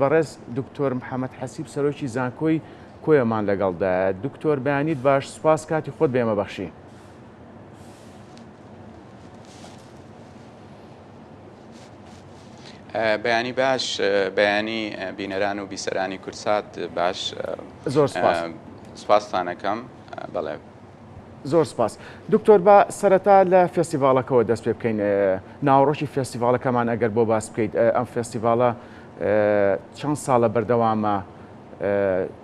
بەڕێز دکتۆر محەممەد حەسیب سەرۆکی زانکۆی کۆیەمان لەگەڵدا. دکتۆر بەیانیت باش، سوپاس کاتی خۆت بێمە بەخشی. بەیانی باش، بەیانی بینەران و بیسەرانی کورسات باش. زۆر سپاس. سپاستانەکەم. بەڵێ زۆر سپاس. دکتۆر بە سەرەتا لە فێستیڤالەکەەوە دەست پێ بکەین. ناوڕۆکی فێستیڤالەکەمان ئەگەر بۆ باس بکەیت، ئەم فێستیڤالە چەند ساڵە بەردەوامە،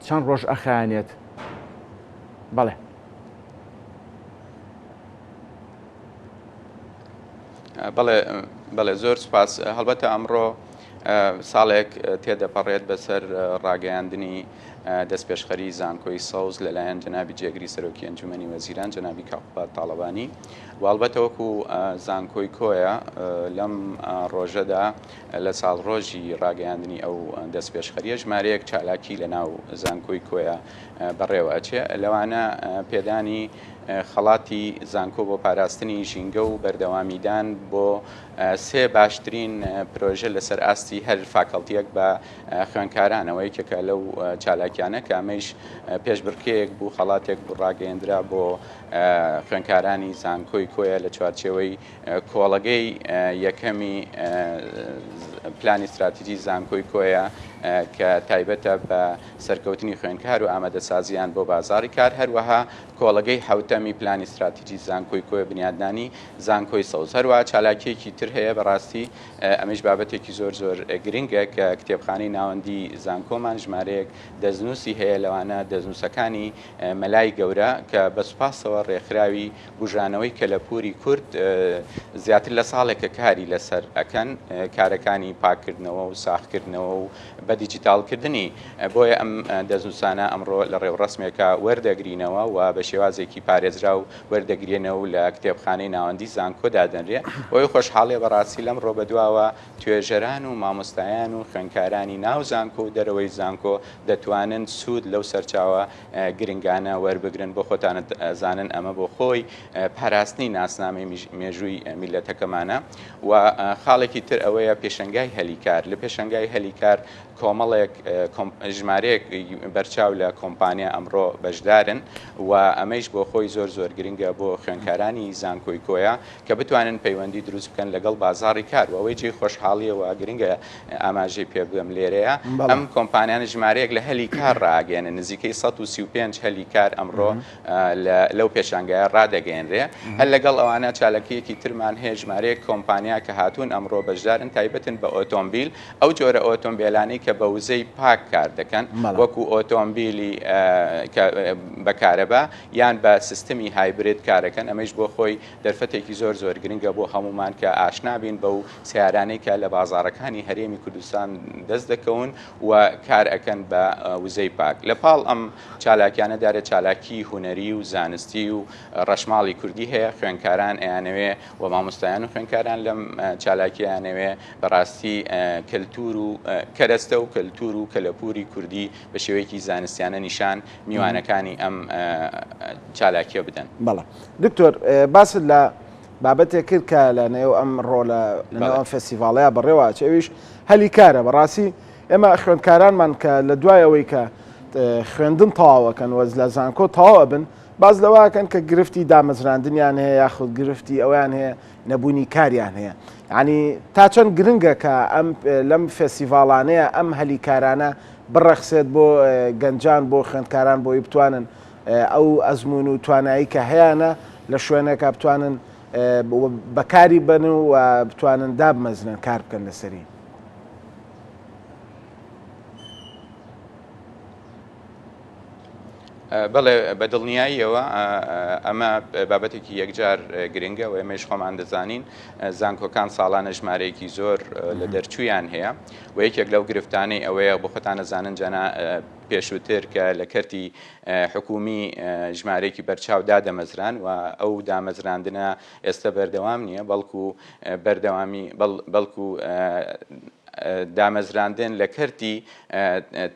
چەند ڕۆژ ئەخایەنێت؟ بەڵێ. بەڵێ زۆر سپاس. هەڵبەتە ئەمڕۆ ساڵێک تێدەپەڕێت بەسەر ڕاگەیاندنی دەست پێشخەری زانکۆی سەوز لەلایەن جەنابی جێگری سەرۆکی ئەنجومەنی وەزیران جەنابی کاکوبات تاڵەبانی. والبەتە وەکو زانکۆی کۆیە لەم ڕۆژەدا لە ساڵڕۆژی ڕاگەیاندنی ئەو دەست پێشخەریە ژمارەیەک چالاکی لە ناو زانکۆی کۆیە بەڕێوە ئەچێ. لەوانە پێدانی خەڵاتی زانکۆ بۆ پاراستنی ژینگە و بەردەوامیدان بۆ سێ باشترین پرۆژە لەسەر ئاستی هەر فاکەڵتیەک بە خوێندکارانەوە یەکێکە لەو چالاکیانە کە ئەمەش پێشبڕکەیەک بوو، خەڵاتێک بوو ڕاگەیەندرا بۆ خوێندکارانی زانکۆی کۆیە لە چوارچێوەی کۆڵەگەی یەکەمی پلانی استراتیژی زانکۆی کۆیە کە تایبەتە بە سەرکەوتنی خوێندکار و ئامادەسازیان بۆ بازاری کار، هەروەها کۆڵەگەی حوتەمی پلانی استراتیژی زانکۆی کۆیە بنیادنانی زانکۆی سەوز. هەروەها چالاکیەکی تر هەیە بەڕاستی ئەمەش بابەتێکی زۆر گرنگە کە کتێبخانەی ناوەندی زانکۆمان ژمارەیەک دەستنووسی هەیە، لەوانە دەستنووسەکانی مەلای گەورە کە بەسوپاسەوە ڕێکخراوی بژانەوەی کەلەپوری کورد زیاتر لە ساڵێکە کاری لەسەر ئەکەن، کارەکانی پاکردنەوە و ساختکردنەوە و بە دیجیتالکردنی. بۆیە ئەم دەستنووسانە ئەمڕۆ لە ڕێوڕسمێکە وەردەگرینەوە و بە شێوازێکی پارێزرا و وەردەگرێنەوە لە کتێبخانەی ناوەندی زانکۆدا دەنرێ. بۆی خۆشحاڵێ بەڕاستی لەم ڕۆ بەدواوە توێژەران و مامۆستایان و خوێندکارانی ناو زانکۆ و دەرەوەی زانکۆ دەتوانن سوود لەو سەرچاوە گرنگانە وەربگرن. بۆ خۆتانت زانن ئەمە بۆ خۆی پاراستنی ناسنامەی مێژووی میلەتەکەمانە. و خاڵێکی تر ئەوەیە پێشەنگای هەلیکار. لە پێشەنگای هەلیکار کۆمەڵێک ژمارەیەک بەرچاو لە کۆمپانیا ئەمڕۆ بەشدارن و ئەمەش بۆ خۆی زۆر گرنگە بۆ خوێندکارانی زانکۆی کۆیە کە بتوانن پەیوەندی دروست بکەن لەگەڵ بازاری کار. و ئەوەی جێی خۆشحاڵیەوە گرنگە ئاماژەی پێ بگەم لێرەیە. ئەم کۆمپانیان ژمارەیەک لە هەلیکار ڕاگەێنن، نزیکەی 135 هەلیکار ئەمڕۆ لەو پێشانگایە ڕادەگەێنرێ. هەر لەگەڵ ئەوانە چالەکیەکی ترمان هەیە، ژمارەیەک کۆمپانیا کە هاتوون ئەمڕۆ بەشدارن تایبەتن بە ئۆتۆمبیل، ئەو جۆرە ئۆتۆمبیلانی کە بە وزەی پاک کار دەکەن، وەکو ئۆتۆمبیلی بەکارەبا یان بە سیستمی هایبرید کارەکەن. ئەمەش بۆ خۆی دەرفەتێکی زۆر گرنگە بۆ هەمومان کە ئاشنابین بەو سیارانەی کە لە بازارەکانی هەرێمی کوردستان دەست دەکەون و کار ئەکەن بە وزەی پاک. لە پاڵ ئەم چالاکیانەدارە چالاکی هوەری و زانستی و ڕەشماڵی کوردی هەیە. خوێندکاران ئەیانەوێ و مامۆستایان و خوێندکاران لەم چالاکیانەوێ بەڕاستی کەلتور و کەرەستە و کەلتور و کەلەپوری کوردی بە شێوەیەکی زانستیانە نیشان میوانەکانی ئەم چالاکیە بدەن. بەڵێ دکتۆر، باست لە بابەتێک کرد کە لە نێو ئەم ڕۆلە لەنێو ئەم فێستیڤاڵەیە بەڕێوە ئەویش هەلیکارە. بەڕاستی ئێمە خوێندکارانمان کە لە دوای ئەوەی کە خوێندن تەواوەکەن وەز لە زانکۆ تەواوە بن، باز لەواکەن کە گرفتی دامەزراندنیان هەیە یاخود گرفتی ئەویان هەیە نەبوونی کاریان هەیە. یعنی تا چەند گرنگە کە ئەم لەم فێستیڤاڵانەیە ئەم هەلیکارانە بڕەخسێت بۆ گەنجان، بۆ خوێندکاران، بۆی بتوانن ئەو ئەزمون و توانایی کە هەیەە لە شوێنێکە بتوانن بەکاری بن و بتوانن دابمەزنن کار بکەن لەسەری. بەڵێ بە دڵنیاییەوە ئەمە بابەتێکی یەکجار گرنگە و ئێمەش خۆمان دەزانین زانکۆکان ساڵانە ژمارەیەکی زۆر لە دەرچوویان هەیە و یەکێک لەو گرفتانەی ئەوەیە بۆ خۆتان نەزانن جەنا پێشووتر کە لە کەرتی حکومی ژمارەیەکی بەرچاودا دەمەزران و ئەو دامەزراندنە ئێستا بەردەوام نییە، بەڵکو دامەزراندن لە کەرتی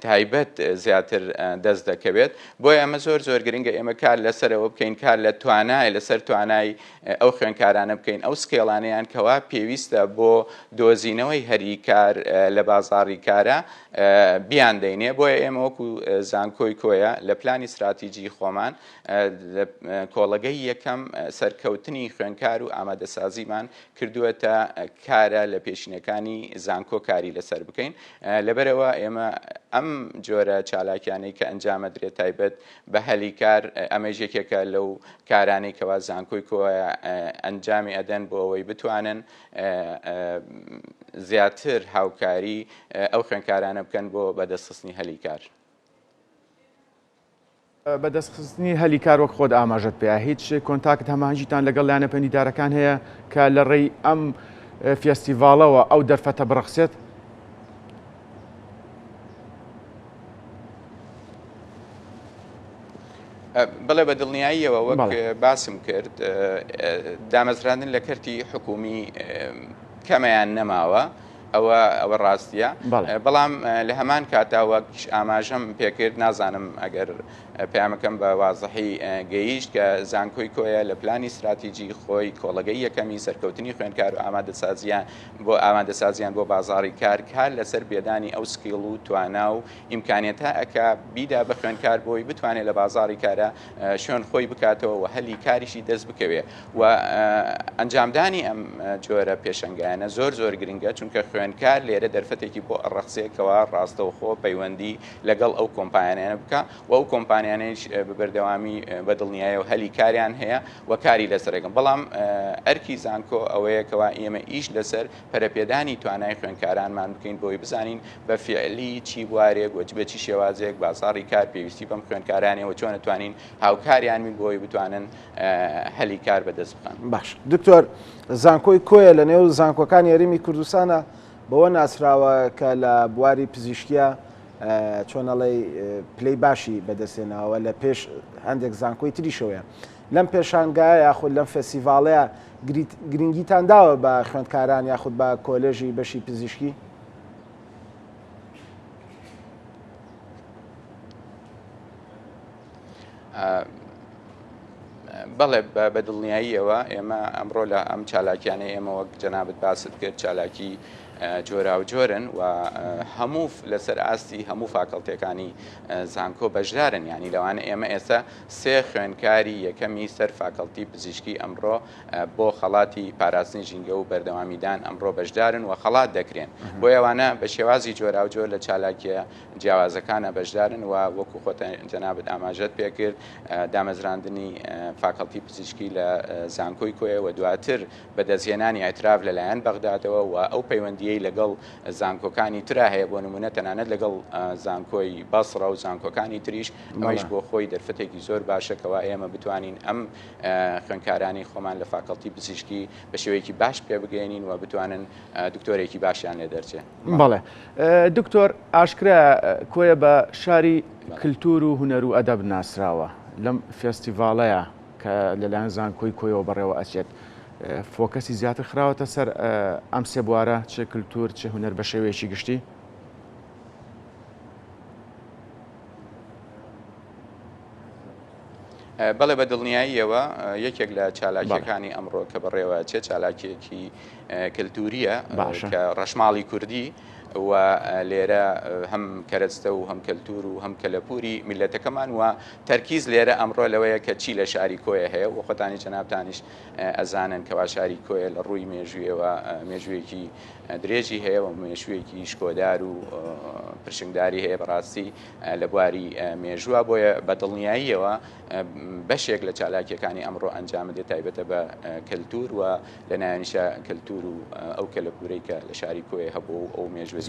تایبەت زیاتر دەست دەکەوێت بۆیە ئەمە زۆر گرنگە ئێمە کار لەسەرەوە بکەین کار لە توانای لەسەر توانای ئەو خوێندکارانە بکەین ئەو سکێڵانەیان کەوا پێویستە بۆ دۆزینەوەی هەری کار لە بازاڕی کارە بیان دەینێ بۆیە ئێمە وەکو زانکۆی کۆیە لە پلانی استراتیژی خۆمان کۆڵگەی یەکەم سەرکەوتنی خوێندکار و ئامادەسازیمان کردووەتە کارە لە پێشینەکانی زانکۆکاری لەسەر بکەین لەبەرەوە ئێمە ئەم جۆرە چالاکیانەی کە ئەنجامەدرێت تایبەت بە هەلی کار ئەمەش یەکێکە لەو کارانەی کەوا زانکۆی کۆیە ئەنجامی ئەدەن بۆ ئەوەی بتوانن زیاتر هاوکاری ئەو خوێندکارانە بکەن بۆ بەدەستخستنی هەلی کار. بەدەستخستنی هەلی کار وەک خۆت ئاماژەت پێە هیچ کۆنتاکت هەماهنگجیتان لەگەڵ لایەنە پەیوەندیدارەکان هەیە کە لە ڕێی ئەم فێستیڤاڵەوە ئەو دەرفەتە بڕەخسێت؟ بەڵێ بە دڵنیاییەوە وەک باسم کرد دامەزراندن لە کەرتی حکومی کەمەیان نەماوە ئەوە ڕاستیە بەڵام لە هەمان کاتاوە ئاماژەم پێکرد نازانم ئەگەر پامەکەم بە وازەحی گەیشت کە زانکۆی کۆیە لە پلانی استراتیژی خۆی کۆڵگەی یەکەمی سەرکەوتنی خوێندکار و ئامادەسازیان بۆ بازاڕی کار لەسەر بێدانی ئەو سکیڵ و توانا و ئیمکانێتە ئەکا بیدا بە خوێندکار بۆی بتوانێت لە بازاڕی کارە شوێن خۆی بکاتەوە و هەلی کاریشی دەست بکەوێ و ئەنجامدانی ئەم جۆرە پێشەنگایانە زۆر گرنگە چونکە خوێندکار لێرە دەرفەتێکی بۆ ڕەخسێکەوە ڕاستەوخۆ پەیوەندی لەگەڵ ئەو کۆمپانیانە بکە و ئەو کۆمپانیانەیش بەبەردەوامی بە دڵنیایە و هەلی کاریان هەیە و کاری لەسەرەکەم بەڵام ئەرکی زانکۆ ئەوەیەکەوە ئێمە ئیش لەسەر پەرەپێدانی توانای خوێندکارانمان بکەین بۆی بزانین بە فعلی چی بوارێک و بە چی شێوازێک بازاڕی کار پێویستی بەم خوێندکارانەوە چۆن دەتوانین هاوکاریان بین بۆی بتوانن هەلی کار بەدەست بخەن. باش دکتۆر زانکۆی کۆیە لە نێو زانکۆکانی یاریمی کوردستانە بەوە ناسراوە کە لە بواری پزیشکیە چۆنەڵی پلەی باشی بەدەستێنەوە لە پێش هەندێک زانکۆی تریشەوەیە لەم پێشانگایە یاخود لەم فەستیڤاڵەیە گرنگیتان داوە بە خوێندکاران یاخود بە کۆلێژی بەشی پزیشکی؟ بەڵێ بە دڵنیاییەوە ئێمە ئەمڕۆ لە ئەم چالاکیانەی ئێمە وەک جەنابەت باست کرد چالاکی جۆرا و جۆرن و هەموو لەسەر ئاستی هەموو فاکەڵتیەکانی زانکۆ بەشدارن ینی لەوانە ئێمە ئێستا سێ خوێندکاری یەکەمی سەر فاکەڵتی پزیشکی ئەمڕۆ بۆ خەڵاتی پاراستنی ژینگە و بەردەوامیدان ئەمڕۆ بەشدارن و خەڵات دەکرێن بۆ ئەوانە بە شێوازی جۆرا و جۆر لە چالاکیە جیاوازەکانە بەشدارن و وەکو خۆتە جەنابەت ئاماژەت پێکرد دامەزراندنی فاکەڵتی پزیشکی لە زانکۆی کۆیە و دواتر بەدەستهێنانی ئەتراف لەلایەن بەغدادەوە و ئەو پەیوەندی لەگەڵ زانکۆکانی ترا هەیە بۆ نمونە تەنانەت لەگەڵ زانکۆی بەسڕە و زانکۆکانی تریش ئەوەیش بۆ خۆی دەرفەتێکی زۆر باشەکەەوە ئێمە بتوانین ئەم خوێندکارانی خۆمان لە فاکەڵتی پزیشکی بە شێوەیەکی باش پێ بگەێنین و بتوانن دکتۆرێکی باشیان لێ دەرچێت. بەڵێ دکتۆر ئاشکرا کۆیە بە شاری کللتور و هونەر و ئەدەب ناسراوە لەم فێستیڤاڵەیە کە لەلایەن زانکۆی کۆیەوە بەڕێوە ئەچێت فۆکەسی زیاتر خراوەتە سەر ئەم سێ بوارە چه کللتور چه هونەر بە شێوەیەکی گشتی؟ بەڵێ بە دڵنیاییەوە یەکێک لە چالاکیەکانی ئەمڕۆ کە بەڕێوە چێ چالاکیەکی کللتوریە کە ڕەشماڵی کوردی و لێرە هەم کەرەستە و هەم کەلتور و هەم کەلەپوری میلەتەکەمان و تەرکیز لێرە ئەمڕۆ لەوەیە کە چی لە شاری کۆیە هەیە و خۆتانی جەنابتانیش ئەزانن کەوا شاری کۆیە لە ڕووی مێژوویەوە مێژوویەکی درێژی هەیە و مێژوویەکی شکۆدار و پرشنگداری هەیە بەڕاستی لە بواری مێژووە بۆیە بە دڵنیاییەوە بەشێک لە چالاکیەکانی ئەمڕۆ ئەنجامدێت تایبەتە بە کەلتور و لە نایانیشە کەلتور و ئەو کەلەپورەی کە لە شاری کۆیە هەبوو ئەو مێژوە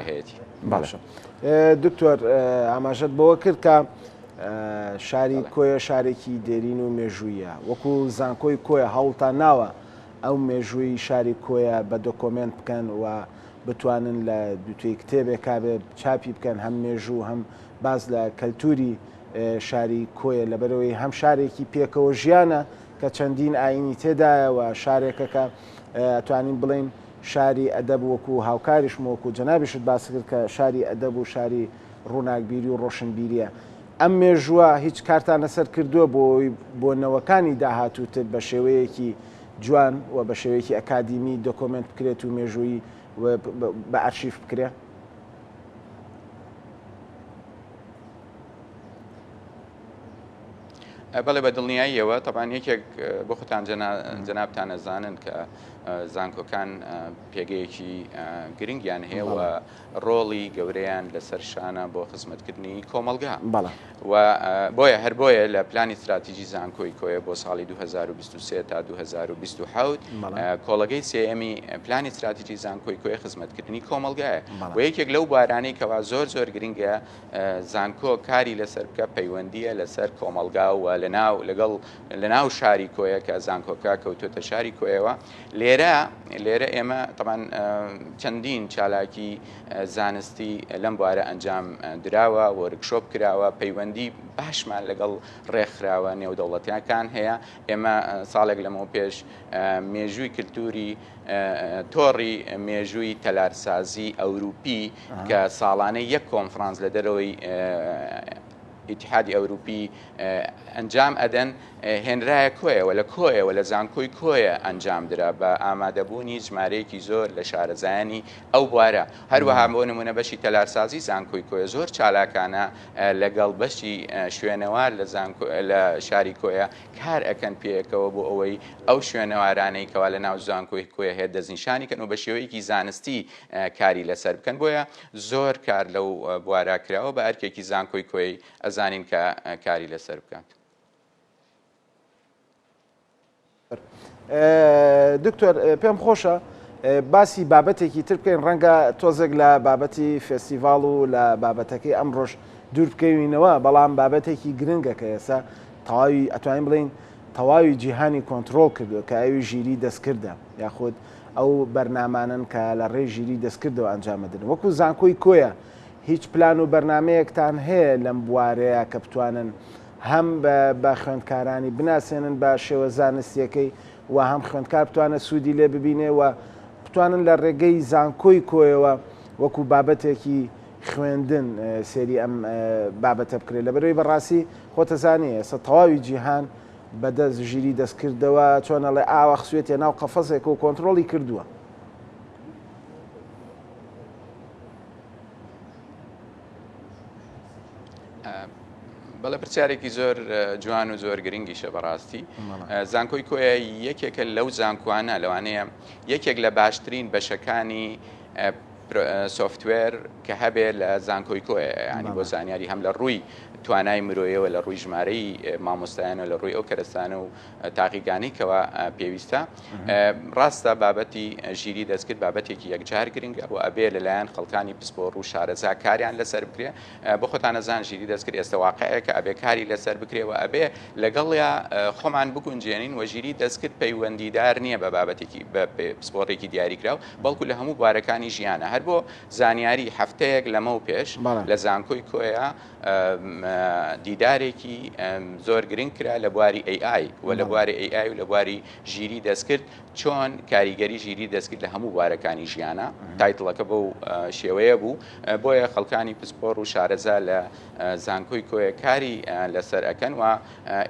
هەیەی. باشە دکتۆر ئاماژەت بەوە کرد کە شاری کۆیە شارێکی دێرین و مێژوویە وەکو زانکۆی کۆیە هەوڵتان ناوە ئەو مێژووی شاری کۆیە بە دۆکۆمنت بکەن و بتوانن لە دوتوی کتێبێک کابێ چاپی بکەن هەم مێژوو هەم باز لە کەلتوری شاری کۆیە لەبەرەوەی هەم شارێکی پێکەوە ژیانە کە چەندین ئاینی تێدایە و شارێکەکە توانین بڵین شاری ئەدەب وەکو هاوکاریشم وەکو جەنابیشت باس کرد کە شاری ئەدەب و شاری ڕووناکبیری و ڕۆشنبیریە. ئەم مێژووە هیچ کارتان لەسەر کردووە بۆ نەوەکانی داهاتووتر بە شێوەیەکی جوان و بە شێوەیەکی ئەکادیمی دۆکۆمنت بکرێت و مێژووی بە ئارشیف بکرێ؟ بەڵێ بە دڵنیاییەوە تەبان یەکێک بۆ خۆتان جەنابتان ئەزانن کە زانکۆکان پێگەیەکی گرنگیان هەیە و ڕۆڵی گەورەیان لەسەر شانە بۆ خزمەتکردنی کۆمەلگا و بۆیە هەر بۆیە لە پلانی استراتیژی زانکۆی کۆیە بۆ ساڵی 2023 تا 2027 کۆڵگەی سێەمی پلانی استراتیژی زانکۆی کۆیە خزمەتکردنی کۆمەلگایە و یەکێک لەو بارانەی کەوا زۆر گرنگە زانکۆ کاری لەسەر بکە پەیوەندیە لەسەر کۆمەلگا و لەناو شاری کۆیە کە زانکۆکە کەوتوتە شاری کۆیەوە لێرە ئێمە طبعاً چەندین چالاکی زانستی لەم بوارە ئەنجام دراوە وەرکشۆپ کراوە پەیوەندی باشمان لەگەڵ ڕێکخراوە نێودەوڵەتیەکان هەیە. ئێمە ساڵێک لەمەوە پێش مێژووی کللتوری تۆڕی مێژووی تەلارسازی ئەوروپی کە ساڵانەی یەک کۆنفرانس لە دەرەوەی ئیتحادی ئەوروپی ئەنجام ئەدەن هێنرایە کۆیەوە لە کۆیەوە لە زانکۆی کۆیە ئەنجام درا بە ئامادەبوونی ژمارەیەکی زۆر لە شارەزایانی ئەو بوارە. هەروەها بۆ نمونە بەشی تەلارسازی زانکۆی کۆیە زۆر چالاکانە لەگەڵ بەشی شوێنەوار لە شاری کۆیە کار ئەکەن پێیەکەوە بۆ ئەوەی ئەو شوێنەوارانەی کەوا لە ناو زانکۆی کۆیە هەیە دەستنیشانیکەن و بە شێوەیەکی زانستی کاری لەسەر بکەن. بۆیە زۆر کار لەو بوارە کراوە بە ئەرکێکی زانکۆی کۆی ئەزانین کە کاری لەسەر بکات. دکتۆر پێم خۆشە باسی بابەتێکی تر بکەین ڕەنگە تۆزێک لە بابەتی فێستیڤاڵ و لە بابەتەکەی ئەم ڕۆژ دوور بکەوینەوە بەڵام بابەتێکی گرنگە کە ئێستا تەواوی ئەتوانین بڵین تەواوی جیهانی کۆنتترۆل کردو کە ئەوی ژیری دەستکردە یاخود ئەو بەرنامانن کە لە ڕێ ژیری دەستکردەوە ئەنجامەدن وەکو زانکۆی کۆیە هیچ پلان و بەرنمەیەکتان هەیە لەم بوارەیە کە بتوانن هەم بە خوێندکارانی بناسێنن بە شێوە زانستیەکەی و هەم خوێندکار بتوانە سوودی لێ ببینێ و بتوانن لە ڕێگەی زانکۆی کۆیەوە وەکو بابەتێکی خوێندن سێری ئەم بابەتە بکرێت لە بەرەوەی بەڕاستی خۆتەزانێ ئێستا تەواوی جیهان بەدەست ژیری دەستکردەوە چۆنەڵێ ئاوە خسوێتە ناو قەفەسێک و کۆنتترۆلی کردووە. بەڵێ پرسیارێکی زۆر جوان و زۆر گرنگیشە بەڕاستی. زانکۆی کۆیە یەکێکە لەو زانکوانە لەوانەیە یەکێک لە باشترین بەشەکانی سوفتوێر کە هەبێ لە زانکۆی کۆیە ینی بۆ زانیاری هەم لە ڕووی توانای مرۆیەوە لە ڕووی ژمارەی مامۆستایانە لە ڕووی ئەو کەرەستانە و تاقیگانی کەەوە پێویستە. ڕاستە بابەتی ژیری دەستکرد بابەتێکی یەکجار گرنگە بۆ ئەبێ لەلایەن خەڵکانی پسپۆڕ و شارەزا کاریان لەسەر بکرێ بۆ خۆتانەزان ژیری دەستکرد ئێستا واقعەیەکە ئەبێ کاری لەسەر بکرێەوە ئەبێ لەگەڵیا خۆمان بگونجێنین و ژیری دەستکرد پەیوەندیدار نییە بە بابەتێکی بە پسپۆڕێکی دیاریکراو بەڵکو لە هەموو بوارەکانی ژیانە هەر بۆ زانیاری هەفتەیەک لەمە و پێش لە زانکۆی کۆیە دیدارێکی زۆر گرنگ کرا لە بواری AI و لە بواری AI و لە بواری ژیری دەستکرد چۆن کاریگەری ژیری دەستکرد لە هەموو بوارەکانی ژیانە تایتڵەکە بەو شێوەیە بوو بۆیە خەڵکانی پسپۆڕ و شارەزا لە زانکۆی کۆیە کاری لەسەر ئەکەن و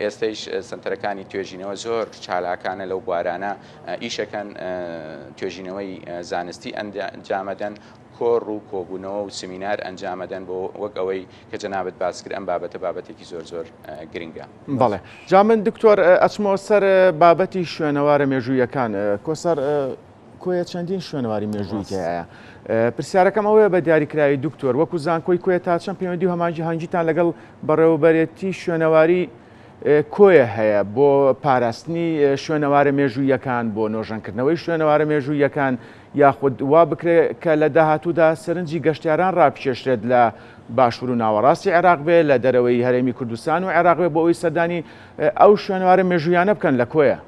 ئێستەیش سنتەرەکانی توێژینەوە زۆر چالاکانە لەو بوارانە ئیشەکەن توێژینەوەی زانستی ئەنجامەدەن کۆڕ و کۆبوونەوە و سمینار ئەنجامەدەن بۆ وەک ئەوەی کە جەنابەت باس کرد ئەم بابەتێکی زۆر گرنگە. بەڵێ جا من دکتۆر ئەچمەوە سەر بابەتی شوێنەوارە مێژوویەکان کۆسەر کۆیە چەندین شوێنەواری مێژوویکەیە پرسیارەکەم ئەوەیە بە دیاریکراوی دکتۆر وەکو زانکۆی کۆیە تا چەند پەیوەندی و هەمانجی هەنگیتان لەگەڵ بەڕێوەبەرێتی شوێنەواری کۆیە هەیە بۆ پاراستنی شوێنەوارە مێژوویەکان بۆ نۆژەنکردنەوەی شوێنەوارە مێژوویەکان یاخود وا بکرێت کە لە داهاتوودا سەرنجی گەشتیاران ڕاپێشرێت لە باشوور و ناوەڕاستی عێراق بێ لە دەرەوەی هەرێمی کوردستان و عێراق بێ بۆ ئەوی سەردانی ئەو شوێنەوارە مێژوویانە بکەن لە کۆیە.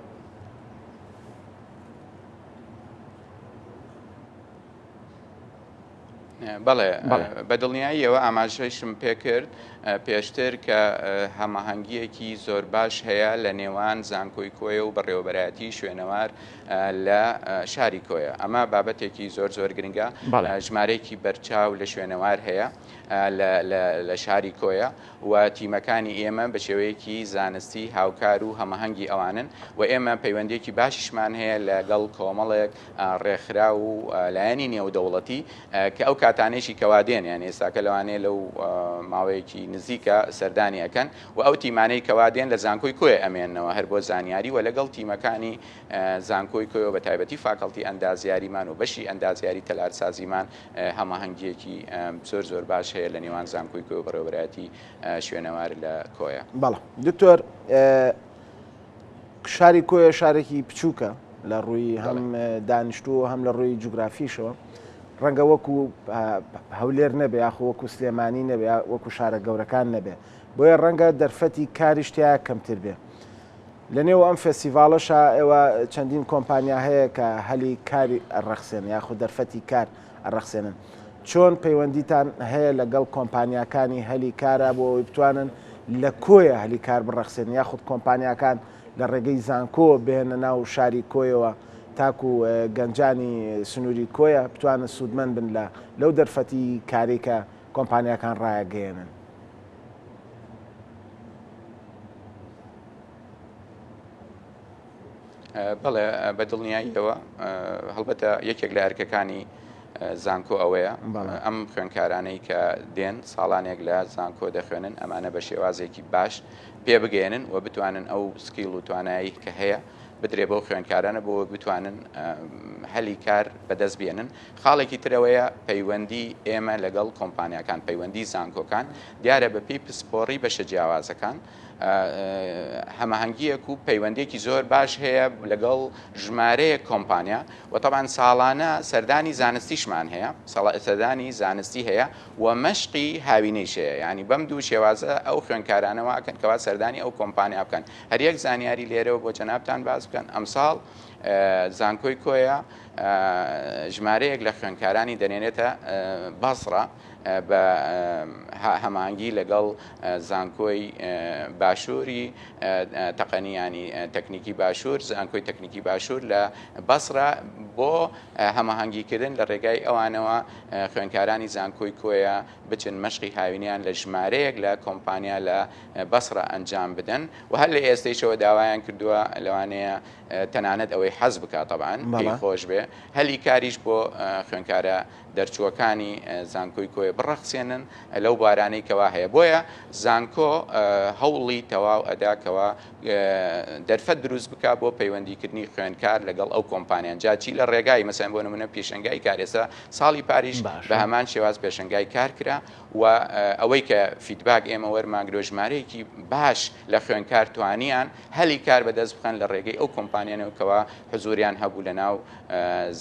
بەڵێ بەدڵنیاییەوە ئاماژەیشم پێ کرد پێشتر کە هەماهەنگیەکی زۆر باش هەیە لە نێوان زانکۆی کۆیە و بەڕێوەبەرایەتی شوێنەوار لە شاری کۆیە. ئەمە بابەتێکی زۆر گرنگە، ژمارەیەکی بەرچاو لە شوێنەوار هەیە لە شاری کۆیە و تیمەکانی ئێمە بە شێوەیەکی زانستی هاوکار و هەمەهەنگی ئەوانن و ئێمە پەیوەندێکی باشیشمان هەیە لەگەڵ کۆمەڵێک ڕێکخرا و لایەنی نێودەوڵەتی کە ئەو کاتانێکی کەوادێن، یان ئێستاکە لەوانەیە لەو ماوەیەکی نزیکە سەردانی ئەەکەن و ئەو تیمانەی کەوادێن لە زانکۆی کۆی ئەمێننەوە هەر بۆ زانیاری و لەگەڵ تیمەکانی زانکۆی کۆیەوە بە تایبەتی فاکەڵتی ئەندازیاریمان و بەشی ئەندازیاری تەلارسازیمان هەماهەنگیەکی زۆر باش هەیە لە نێوان زانکۆی کۆی و بەڕێوەبەرایەتی شوێنەوار لە کۆیە. بەڵێ دکتۆر، شاری کۆیە شارێکی بچووکە لە ڕووی هەم دانیشتووە هەم لە ڕووی جوگرافیشەوە، ڕەنگە وەکو هەولێر نەبێ یاخۆ وەکو سلێمانی نەبێ وەکو شارە گەورەکان نەبێ، بۆیە ڕەنگە دەرفەتی کاریشتیا کەمتر بێ. لە نێو ئەم فێستیڤاڵەشە ئێوە چەندین کۆمپانیا هەیە کە هەلی کاری ئەڕەخسێن یاخود دەرفەتی کار ئەڕەخسێنن. چۆن پەیوەندیتان هەیە لەگەڵ کۆمپانیاکانی هەلی کارە بۆ ئەوی بتوانن لە کۆیە هەلی کار بڕەخسێن یاخود کۆمپانیاکان لە ڕێگەی زانکۆ بێنە ناو شاری کۆیەوە تاکو گەنجانی سنووری کۆیە بتوانن سوودمەند بن لەو دەرفەتی کاری کە کۆمپانیاکان ڕایەگەێنن؟ بەڵێ بەدڵنیاییەوە هەڵبەتە یەکێک لە ئەرکەکانی زانکۆ ئەوەیە ئەم خوێنکارانەی کە دێن ساڵانێک لە زانکۆ دەخوێنن ئەمانە بە شێوازێکی باش پێ بگەێنن و بتوانن ئەو سکیل و توانایی کە هەیە بدرێ بۆ خوێنکارانە بۆ بتوانن هەلی کار بەدەست بێنن. خاڵێکی ترەوەیە پەیوەندی ئێمە لەگەڵ کۆمپانیاکان، پەیوەندی زانکۆکان دیارە بە پێی پسپۆڕی بەشە جیاوازەکان هەماهەنگیەک و پەیوەندێکی زۆر باش هەیە لەگەڵ ژمارەیە کۆمپانیا و تەبان ساڵانە سەردانی زانستیشمان هەیە، سەردانی زانستی هەیە و مەشقی هاوینەیش هەیە، ینی بەم دوو شێوازە ئەو خوێنکارانەوە ئەکەن کەوا سەردانی ئەو کۆمپانیا بکەن. هەر یەک زانیاری لێرەوە بۆ جەنابتان باز بکەن، ئەمساڵ زانکۆی کۆیە ژمارەیەک لە خوێنکارانی دەنێنێتە بەسڕە بە هەماهەنگی لەگەڵ زانکۆی باشووری تەقەنیانی تەکنیکی باشوور، زانکۆی تەکنیکی باشوور لە بەسڕە بۆ هەماهەنگیکردن لە ڕێگای ئەوانەوە خوێنکارانی زانکۆی کۆیە بچن مەشقی هاوینیان لە ژمارەیەک لە کۆمپانیا لە بەسڕە ئەنجام بدەن و هەر لە ئێستەیشەوە داوایان کردووە لەوانەیە تەنانەت ئەوەی حەز بکات تەبعاً پێی خۆش بێ هەلی کاریش بۆ خوێنکارە دەرچووەکانی زانکۆی کۆیە بڕەخسێنن لەو بارانەی کەوا هەیە. بۆیە زانکۆ هەوڵی تەواو ئەداکەوە دەرفەت دروست بکە بۆ پەیوەندیکردنی خوێنکار لەگەڵ ئەو کۆمپانیان. جاچی لە ڕێگای مەسەن بۆ نمونە پێشەنگای کار ئێستا ساڵی پاریش بە هەمان شێواز پێشەنگای کار کرا و ئەوەی کە فیدباک ئێمە وەرماگرۆ ژمارەیەکی باش لە خوێنکار توانیان هەلی کار بەدەست بخەن لە ڕێگەی ئەو کۆمپانیانەوەکەوە حزوریان هەبوو لە ناو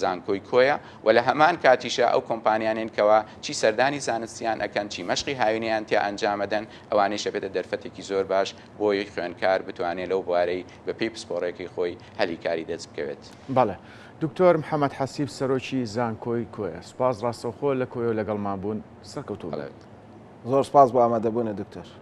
زانکۆی کۆیە و لە هەمان کاتیشە ئەو کۆمپانیانێن کەوا چی سەردانی زانستیان ئەکەن چی مەشقی هاوینیان تیا ئەنجامەدەن ئەوانەی شەبێتە دەرفەتێکی زۆر باش بۆی خوێنکار بتوانێت لەو بوارەی بە پێی پسپۆڕێکی خۆی هەلی کاری دەست بکەوێت. بەڵێ دکتۆر محەممەد حەسیب سەرۆکی زانکۆی کۆیە، سپاس ڕاستەوخۆ لە کۆیە و لەگەڵمان بوون سەرکەوتوو بڵێت. زۆر سپاس بۆ ئامادەبوونە دکتۆر.